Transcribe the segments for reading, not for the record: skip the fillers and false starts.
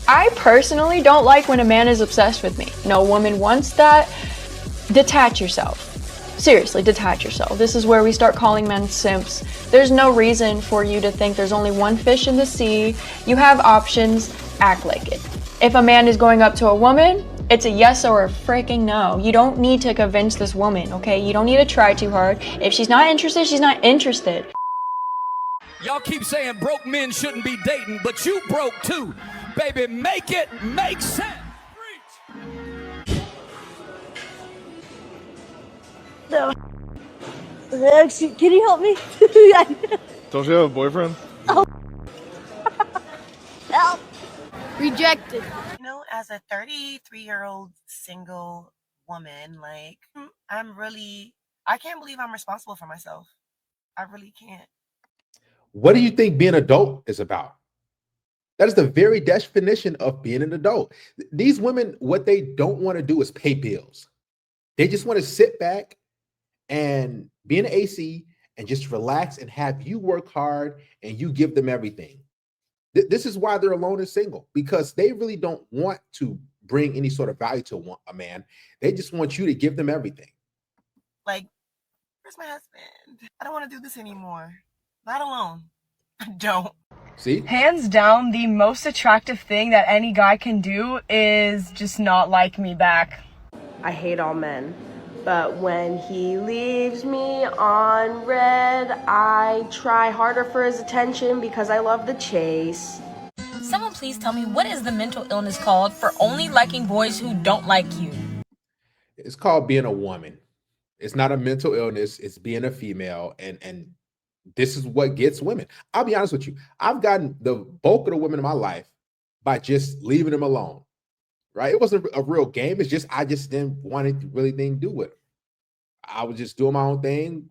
I personally don't like when a man is obsessed with me. No woman wants that. Detach yourself. Seriously, detach yourself. This is where we start calling men simps. There's no reason for you to think there's only one fish in the sea. You have options, act like it. If a man is going up to a woman, it's a yes or a freaking no. You don't need to convince this woman, okay? You don't need to try too hard. If she's not interested, she's not interested. Y'all keep saying broke men shouldn't be dating, but you broke too. Baby, make it make sense. Preach. No. Actually, can you help me? Don't you have a boyfriend? Oh. Help. Rejected. You know, as a 33-year-old single woman, like, I can't believe I'm responsible for myself. I really can't. What do you think being an adult is about? That is the very definition of being an adult. These women, what they don't want to do is pay bills. They just want to sit back and be an AC and just relax and have you work hard and you give them everything. This is why they're alone and single, because they really don't want to bring any sort of value to a man. They just want you to give them everything. Like, where's my husband? I don't want to do this anymore. Not alone. I don't. See? Hands down, the most attractive thing that any guy can do is just not like me back. I hate all men. But when he leaves me on red, I try harder for his attention because I love the chase. Someone please tell me, what is the mental illness called for only liking boys who don't like you? It's called being a woman. It's not a mental illness. It's being a female. And this is what gets women. I'll be honest with you. I've gotten the bulk of the women in my life by just leaving them alone. Right? It wasn't a real game. It's just, I just didn't want to really think do with them. I was just doing my own thing,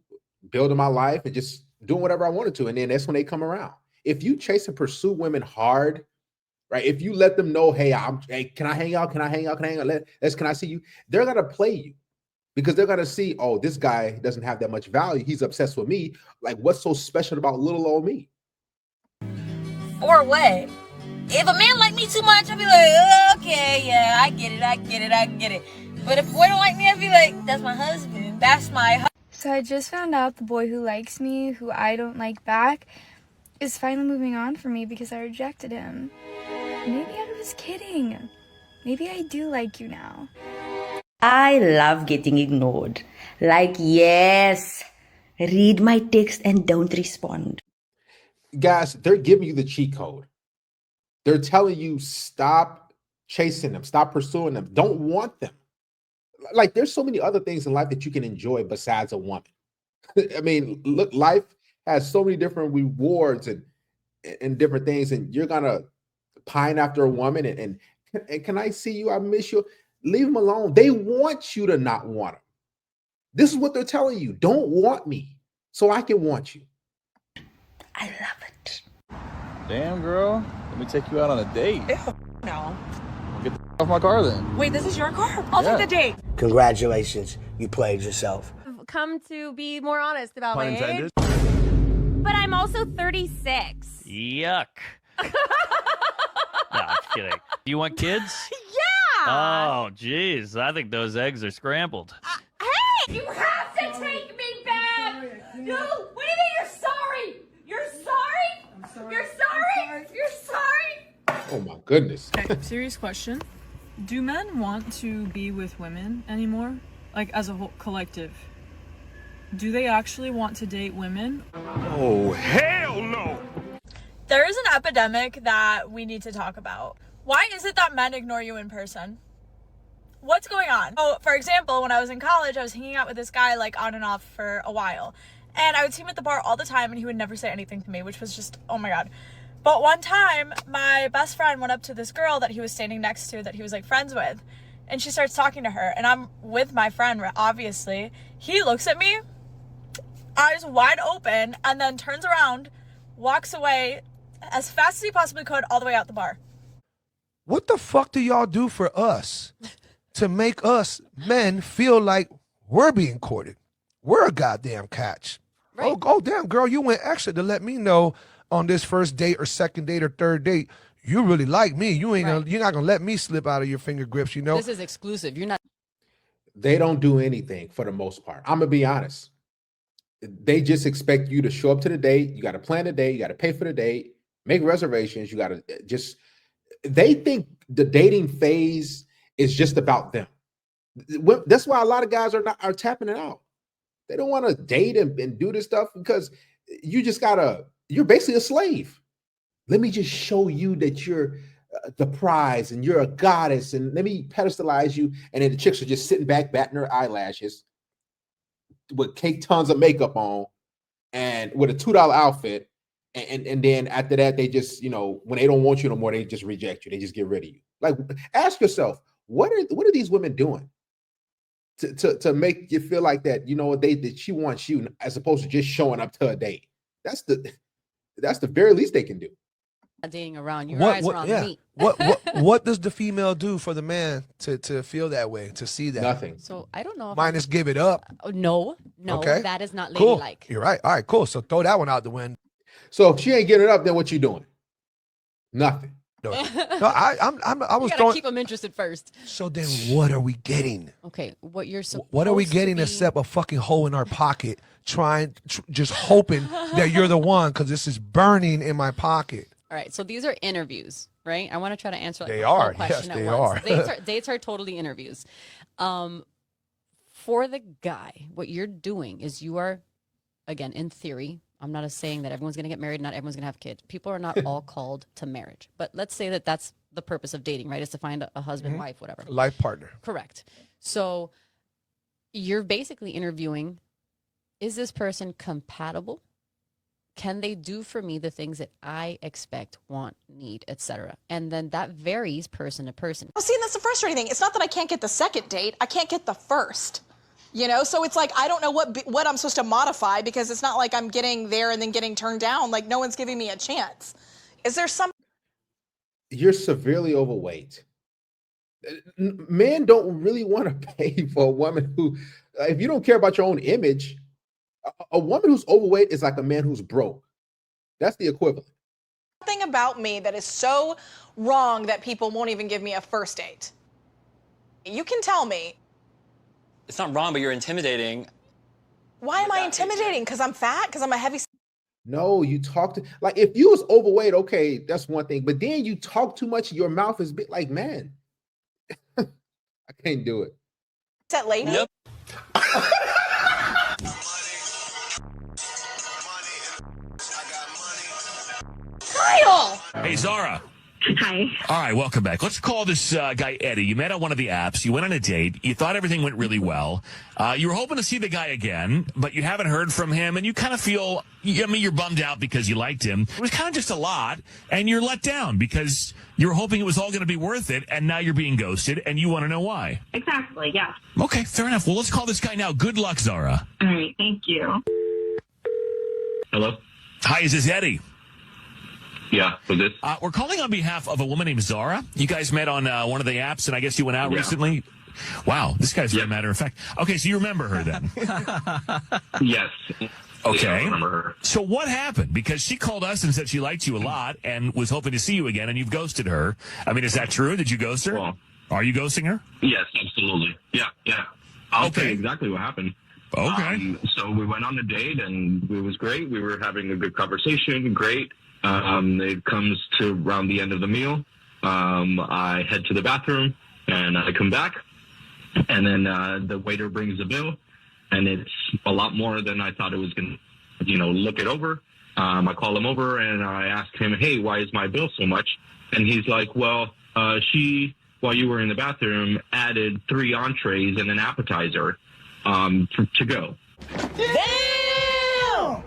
building my life and just doing whatever I wanted to. And then that's when they come around. If you chase and pursue women hard, right? If you let them know, hey, can I hang out? Can I hang out? Can I hang out? Can I see you? They're going to play you because they're going to see, oh, this guy doesn't have that much value. He's obsessed with me. Like, what's so special about little old me? Or what? If a man like me too much, I'll be like, okay, yeah, I get it. But if a boy don't like me, I'll be like, that's my husband. That's my husband. So I just found out the boy who likes me, who I don't like back, is finally moving on from me because I rejected him. Maybe I was kidding. Maybe I do like you now. I love getting ignored. Like, yes, read my text and don't respond. Guys, they're giving you the cheat code. They're telling you stop chasing them, stop pursuing them, don't want them. Like, there's so many other things in life that you can enjoy besides a woman. I mean, look, life has so many different rewards and different things, and you're gonna pine after a woman and can I see you? I miss you. Leave them alone. They want you to not want them. This is what they're telling you. Don't want me so I can want you. I love it. Damn, girl. Let me take you out on a date. Ew, no. Get the off my car then. Wait, this is your car? I'll Yeah. take the date. Congratulations, you played yourself. Come to be more honest about Pun my intended. age. But I'm also 36. Yuck. No, I'm kidding. Do you want kids? Yeah! Oh, geez. I think those eggs are scrambled. Hey! You have to take me back! No! What do you mean you're sorry? You're sorry? I'm sorry. You're sorry? You're sorry? Oh my goodness. Okay, serious question. Do men want to be with women anymore? Like, as a whole collective? Do they actually want to date women? Oh, hell no! There is an epidemic that we need to talk about. Why is it that men ignore you in person? What's going on? Oh, for example, when I was in college, I was hanging out with this guy like on and off for a while. And I would see him at the bar all the time and he would never say anything to me, which was just, oh my God. But one time, my best friend went up to this girl that he was standing next to that he was like friends with. And she starts talking to her. And I'm with my friend, obviously. He looks at me, eyes wide open, and then turns around, walks away as fast as he possibly could all the way out the bar. What the fuck do y'all do for us to make us men feel like we're being courted? We're a goddamn catch. Right. Oh, damn, girl, you went extra to let me know on this first date or second date or third date, you really like me. You're not gonna let me slip out of your finger grips, you know? This is exclusive. You're not. They don't do anything for the most part. I'm gonna be honest. They just expect you to show up to the date. You got to plan the date. You got to pay for the date, make reservations. You got to just, they think the dating phase is just about them. That's why a lot of guys are tapping it out. They don't want to date and do this stuff because you're basically a slave. Let me just show you that you're the prize and you're a goddess, and let me pedestalize you. And then the chicks are just sitting back, batting their eyelashes with cake tons of makeup on and with a $2 outfit. And then after that, they just, when they don't want you no more, they just reject you. They just get rid of you. Like, ask yourself, what are these women doing to make you feel like that, that she wants you as opposed to just showing up to a date? That's the very least they can do. Dating around. Your eyes are on me. What does the female do for the man to feel that way, to see that? Nothing. So I don't know. Minus give it up. No, Okay. that is not Cool. ladylike. You're right. All right, cool. So throw that one out the window. So if she ain't getting it up, then what you doing? Nothing. No, I was You gotta throwing. keep them interested first. So then, what are we getting? Okay, what you're supposed What are we getting to be... except a fucking hole in our pocket, just hoping that you're the one, because this is burning in my pocket. All right, so these are interviews, right? I want to try to answer They the whole are. question Yes, at they once. are. Dates are totally interviews. For the guy, what you're doing is you are, again, in theory, I'm not saying that everyone's going to get married, not everyone's going to have kids. People are not all called to marriage. But let's say that that's the purpose of dating, right? Is to find a husband, wife, whatever. Life partner. Correct. So you're basically interviewing, is this person compatible? Can they do for me the things that I expect, want, need, etc.? And then that varies person to person. Well, see, and that's the frustrating thing. It's not that I can't get the second date. I can't get the first. So it's like I don't know what I'm supposed to modify, because it's not like I'm getting there and then getting turned down. Like, no one's giving me a chance. Is there some? You're severely overweight. Men don't really want to pay for a woman who, if you don't care about your own image, a woman who's overweight is like a man who's broke. That's the equivalent. Something about me that is so wrong that people won't even give me a first date. You can tell me. It's not wrong, but you're intimidating. Why am I intimidating? Because I'm fat? Because I'm a heavy... No, you talk to, like, if you was overweight, okay, that's one thing. But then you talk too much, your mouth is big. Like, man, I can't do it. Set lady? Yep. Kyle! Hey, Zara. Hi. All right, welcome back. Let's call this guy Eddie. You met on one of the apps. You went on a date. You thought everything went really well. You were hoping to see the guy again, but you haven't heard from him, and you kind of feel, you're bummed out because you liked him. It was kind of just a lot, and you're let down because you were hoping it was all going to be worth it, and now you're being ghosted, and you want to know why. Exactly, yeah. Okay, fair enough. Well, let's call this guy now. Good luck, Zara. All right, thank you. Hello? Hi, is this Eddie? Yeah, with this? We're calling on behalf of a woman named Zara. You guys met on one of the apps, and I guess you went out recently. Wow, this guy's very matter of fact. Okay, so you remember her then? Yes. Okay. Yeah, I remember her. So what happened? Because she called us and said she liked you a lot and was hoping to see you again, and you've ghosted her. I mean, is that true? Did you ghost her? Well, are you ghosting her? Yes, absolutely. Yeah. I'll tell you exactly what happened. Okay. So we went on a date, and it was great. We were having a good conversation. Great. It comes to around the end of the meal. I head to the bathroom, and I come back, and then the waiter brings the bill, and it's a lot more than I thought it was going to, look it over. I call him over, and I ask him, hey, why is my bill so much? And he's like, well, she, while you were in the bathroom, added 3 entrees and an appetizer to go. Damn!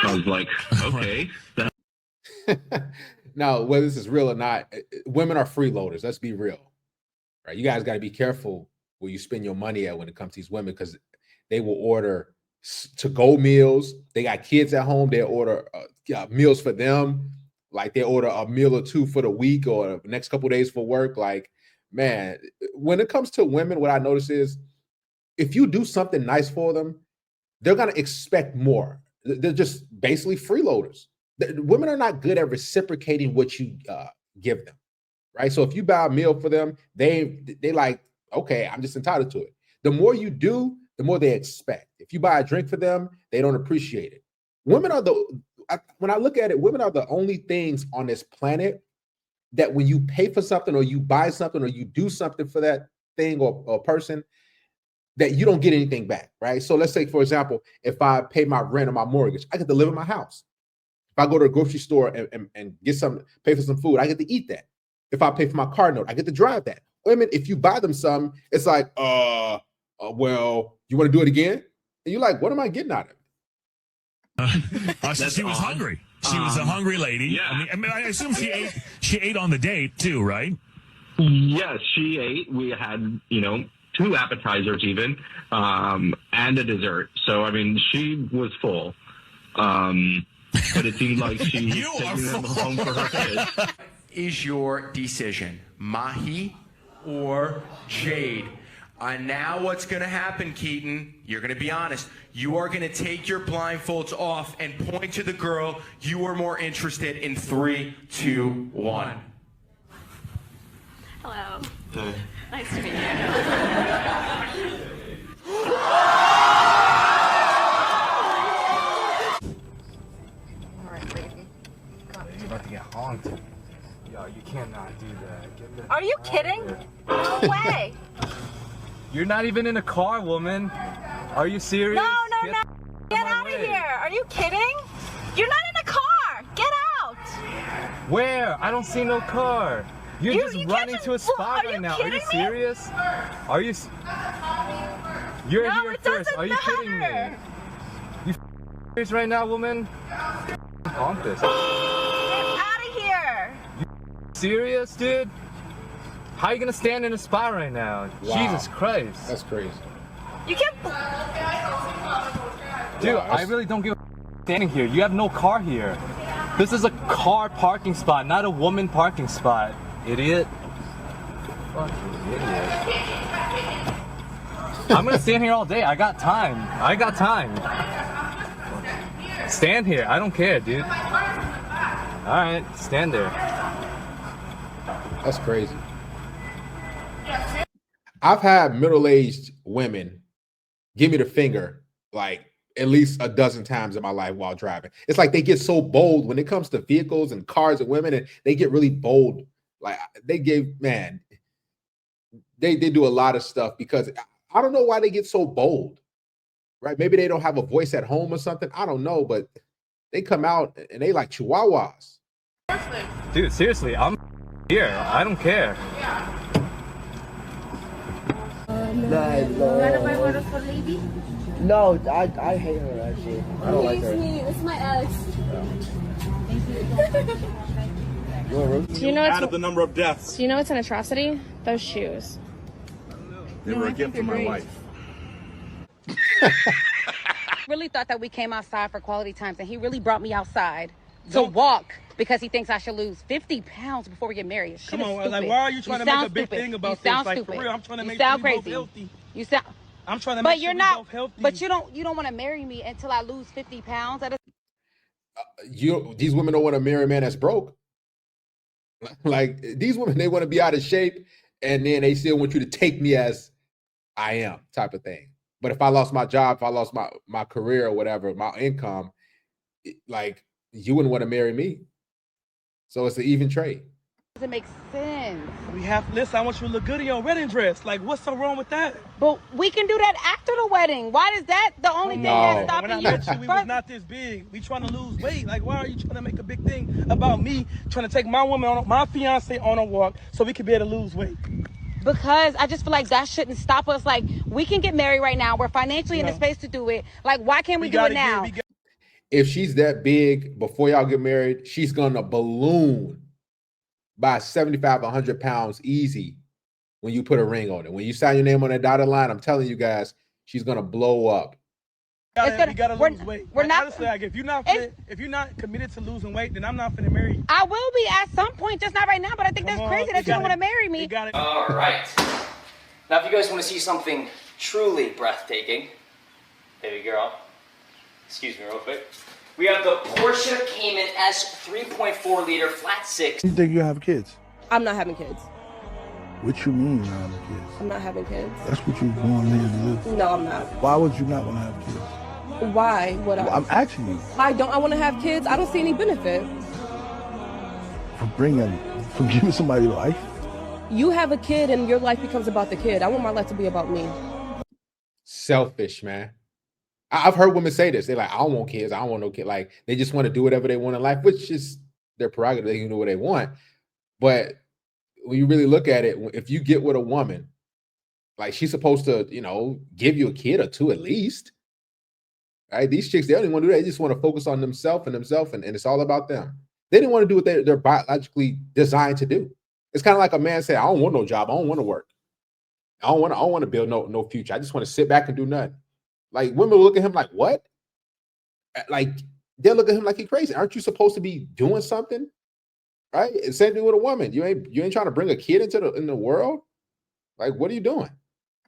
I was like, okay. Now, whether this is real or not, women are freeloaders. Let's be real, right? You guys got to be careful where you spend your money at when it comes to these women, because they will order to-go meals. They got kids at home. They order meals for them. Like, they order a meal or 2 for the week or the next couple of days for work. Like, man, when it comes to women, what I notice is if you do something nice for them, they're going to expect more. They're just basically freeloaders. Women are not good at reciprocating what you give them, right? So if you buy a meal for them, they like, okay, I'm just entitled to it. The more you do, the more they expect. If you buy a drink for them, they don't appreciate it. Women are when I look at it, women are the only things on this planet that when you pay for something or you buy something or you do something for that thing or person, that you don't get anything back, right? So let's say, for example, if I pay my rent or my mortgage, I get to live in my house. If I go to a grocery store and get some, pay for some food, I get to eat that. If I pay for my car note, I get to drive that. Women, if you buy them some, it's like, well, you want to do it again? And you're like, what am I getting out of it? So she was hungry. She was a hungry lady. Yeah. I mean, I assume she ate on the date too, right? Yes, she ate. We had, 2 appetizers even, and a dessert. So, I mean, she was full. But it seemed like she was taking them home for her kids. Is your decision Mahi or Jade? Now what's going to happen, Keaton, you're going to be honest. You are going to take your blindfolds off and point to the girl you are more interested in 3, 2, 1. Hello. Hey. Nice to meet you. Alright, baby. You're about to get honked. Yo, you cannot do that. Are you kidding? No way. You're not even in a car, woman. Are you serious? No. Get out of here. Are you kidding? You're not in a car. Get out. Where? I don't see no car. You're You just can't running just- to a spot are right you now. Are you kidding me? serious? Are you? You're No, here it first. doesn't Are you kidding me? matter. You serious right now, woman? Honk this. Get out of here. Serious, dude? How are you gonna stand in a spot right now? Wow. Jesus Christ. That's crazy. You can't. Dude, Wow, I really don't give a standing here. You have no car here. This is a car parking spot, not a woman parking spot. Idiot. Fucking idiot. I'm gonna stand here all day. I got time. Stand here. I don't care, dude. Alright, stand there. That's crazy. I've had middle-aged women give me the finger like at least a dozen times in my life while driving. It's like they get so bold when it comes to vehicles and cars and women, and they get really bold. Like they do a lot of stuff because I don't know why they get so bold, right? Maybe they don't have a voice at home or something. I don't know, but they come out and they like chihuahuas. Dude, seriously, I'm here. I don't care. No, I hate her actually. I don't like her. This is my ex. Do you know Out of the number of deaths, Do you know what's an atrocity? Those shoes. they were a gift from my wife. Really thought that we came outside for quality times, and he really brought me outside to walk because he thinks I should lose 50 pounds before we get married. Shit Come is on, stupid. like, why are you trying to make sound a big stupid. thing about You this? sound Like, for stupid. real, I'm trying to You make sound sure we both crazy. healthy. You sound. I'm trying to But make sure you're we not. both healthy. But you don't want to marry me until I lose 50 pounds. That is. These women don't want to marry a man that's broke. Like these women, they want to be out of shape, and then they still want you to take me as I am, type of thing. But if I lost my job, if I lost my career or whatever, my income, like you wouldn't want to marry me. So it's an even trade. Doesn't make sense. Listen, I want you to look good in your wedding dress. Like, what's so wrong with that? But we can do that after the wedding. Why is that the only thing that's When I stopping you? met you, we was not this big. We trying to lose weight. Like, why are you trying to make a big thing about me trying to take my woman, my fiance on a walk so we can be able to lose weight? Because I just feel like that shouldn't stop us. Like, we can get married right now. We're financially in a space to do it. Like, why can't we do it now? If she's that big before y'all get married, she's gonna balloon by 75, 100 pounds easy when you put a ring on it. When you sign your name on that dotted line, I'm telling you guys, she's gonna blow up. We gotta lose weight. We're not honestly, like if you're not committed to losing weight, then I'm not finna marry you. I will be at some point, just not right now. But I think that's crazy that you don't want to marry me. All right. Now, if you guys want to see something truly breathtaking, baby girl, excuse me real quick. We have the Porsche Cayman S 3.4 liter flat six. You think you have kids? I'm not having kids. What you mean you're not having kids? I'm not having kids. That's what you're going here to do. No, I'm not. Why would you not want to have kids? Why would I? I'm asking you. Why don't I want to have kids? I don't see any benefit. For giving somebody life? You have a kid and your life becomes about the kid. I want my life to be about me. Selfish, man. I've heard women say this. They're like, I don't want kids. I don't want no kid. Like, they just want to do whatever they want in life, which is their prerogative. They can do what they want. But when you really look at it, if you get with a woman, like, she's supposed to, give you a kid or two at least. Right? These chicks, they don't even want to do that. They just want to focus on themselves, and it's all about them. They didn't want to do what they're biologically designed to do. It's kind of like a man saying, I don't want no job. I don't want to work. I don't want to build no future. I just want to sit back and do nothing. Like, women will look at him like, what? Like, they'll look at him like he's crazy. Aren't you supposed to be doing something? Right? And same thing with a woman. You ain't trying to bring a kid in the world. Like, what are you doing?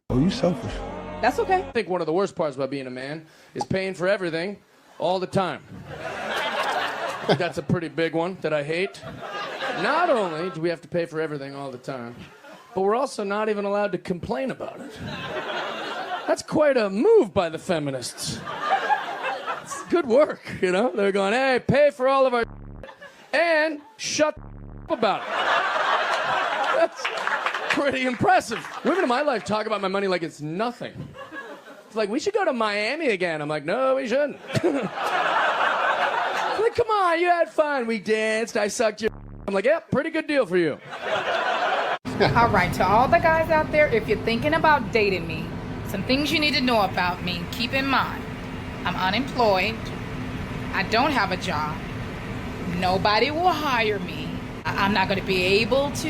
Oh, you selfish. That's okay. I think one of the worst parts about being a man is paying for everything all the time. That's a pretty big one that I hate. Not only do we have to pay for everything all the time, but we're also not even allowed to complain about it. That's quite a move by the feminists. It's good work, They're going, hey, pay for all of our and shut about it. That's pretty impressive. Women in my life talk about my money like it's nothing. It's like, we should go to Miami again. I'm like, no, we shouldn't. Like, come on, you had fun. We danced. I sucked your. I'm like, yep, pretty good deal for you. All right, to all the guys out there, if you're thinking about dating me, some things you need to know about me. Keep in mind, I'm unemployed. I don't have a job. Nobody will hire me. I'm not going to be able to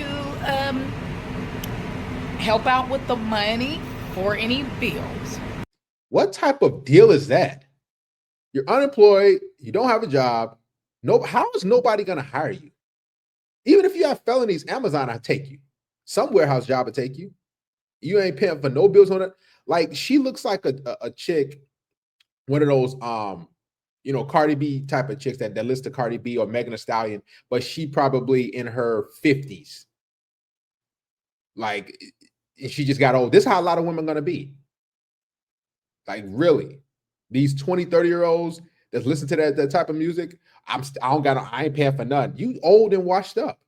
help out with the money for any bills. What type of deal is that? You're unemployed. You don't have a job. How is nobody going to hire you? Even if you have felonies, Amazon will take you. Some warehouse job will take you. You ain't paying for no bills on it. Like, she looks like a chick, one of those Cardi B type of chicks that list to Cardi B or Megan Thee Stallion, but she probably in her 50s. Like, she just got old. This is how a lot of women are going to be. Like, really. These 20, 30-year-olds that listen to that type of music, I ain't paying for nothing. You old and washed up.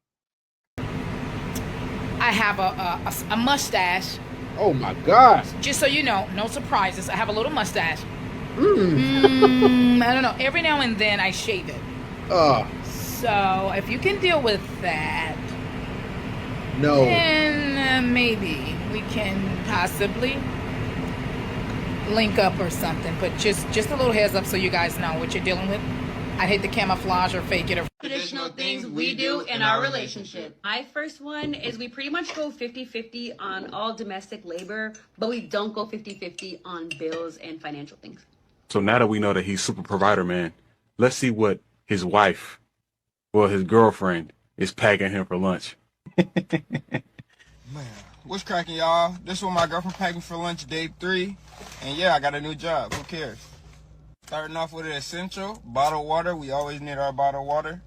I have a mustache. Oh my gosh. Just so you know, no surprises. I have a little mustache. I don't know. Every now and then I shave it. So if you can deal with that, no, then maybe we can possibly link up or something. But just a little heads up so you guys know what you're dealing with. I hate to camouflage or fake it. Traditional things we do in our relationship. My first one is we pretty much go 50-50 on all domestic labor, but we don't go 50-50 on bills and financial things. So now that we know that he's super provider, man, let's see what his wife, well, his girlfriend, is packing him for lunch. Man, what's cracking, y'all? This one my girlfriend packed me for lunch day 3. And yeah, I got a new job. Who cares? Starting off with an essential, bottled water. We always need our bottled water.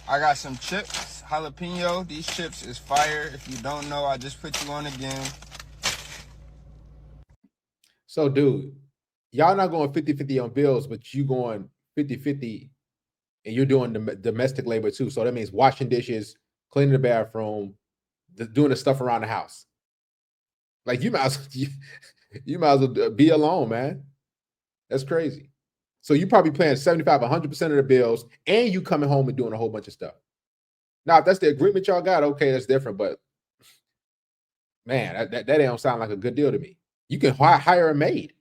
I got some chips, jalapeno. These chips is fire. If you don't know, I just put you on again. So, dude, y'all not going 50-50 on bills, but you going 50-50 and you're doing the domestic labor too. So that means washing dishes, cleaning the bathroom, doing the stuff around the house. Like, you might as well be alone, man. That's crazy. So you probably paying 75, 100% of the bills, and you coming home and doing a whole bunch of stuff. Now, if that's the agreement y'all got, okay, that's different. But man, that don't sound like a good deal to me. You can hire a maid.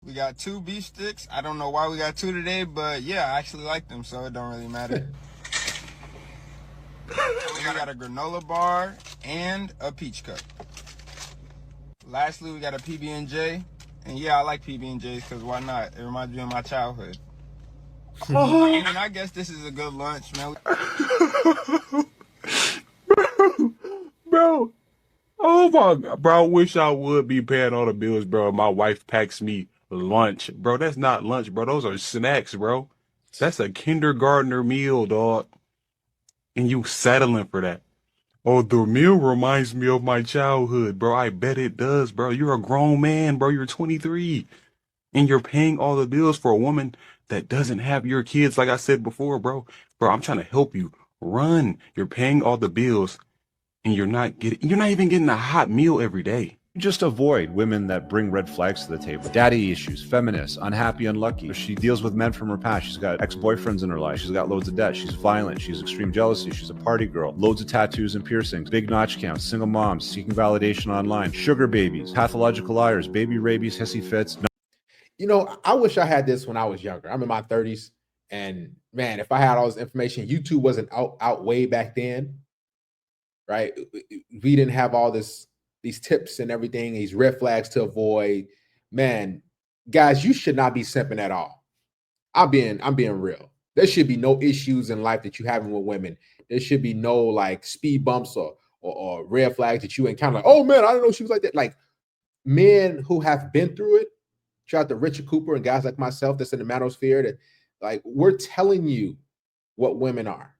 We got 2 beef sticks. I don't know why we got 2 today, but yeah, I actually like them, so it don't really matter. We got a granola bar and a peach cup. Lastly, we got a PB&J. And yeah, I like PB&Js because why not? It reminds me of my childhood. And I guess this is a good lunch, man. Bro, oh my God, bro, I wish I would be paying all the bills, bro. My wife packs me lunch, bro. That's not lunch, bro. Those are snacks, bro. That's a kindergartner meal, dog. And you settling for that. Oh, the meal reminds me of my childhood, bro. I bet it does, bro. You're a grown man, bro. You're 23. And you're paying all the bills for a woman that doesn't have your kids, like I said before, bro. Bro, I'm trying to help you run. You're paying all the bills, and you're not even getting a hot meal every day. Just avoid women that bring red flags to the table. Daddy issues, feminist, unhappy, unlucky. She deals with men from her past. She's got ex-boyfriends in her life. She's got loads of debt. She's violent. She's extreme jealousy. She's a party girl. Loads of tattoos and piercings. Big notch counts. Single moms seeking validation online. Sugar babies. Pathological liars. Baby rabies. Hissy fits. You know, I wish I had this when I was younger. I'm in my 30s, and man, if I had all this information, YouTube wasn't out way back then, right? We didn't have all these tips and everything, these red flags to avoid. Man, guys, you should not be simping at all. I'm being real. There should be no issues in life that you having with women. There should be no like speed bumps or red flags that you encounter. Like, oh man, I didn't know she was like that. Like men who have been through it. Shout out to Richard Cooper and guys like myself that's in the manosphere that like we're telling you what women are.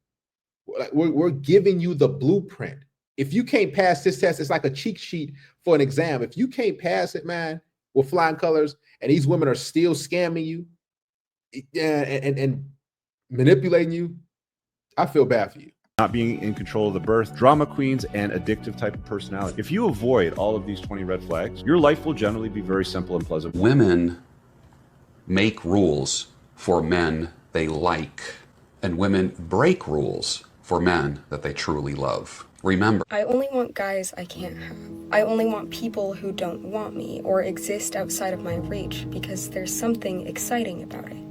Like we're giving you the blueprint. If you can't pass this test, it's like a cheat sheet for an exam. If you can't pass it, man, with flying colors, and these women are still scamming you and manipulating you, I feel bad for you. Not being in control of the birth, drama queens, and addictive type of personality. If you avoid all of these 20 red flags, your life will generally be very simple and pleasant. Women make rules for men they like, and women break rules for men that they truly love. Remember, I only want guys I can't have. I only want people who don't want me or exist outside of my reach because there's something exciting about it.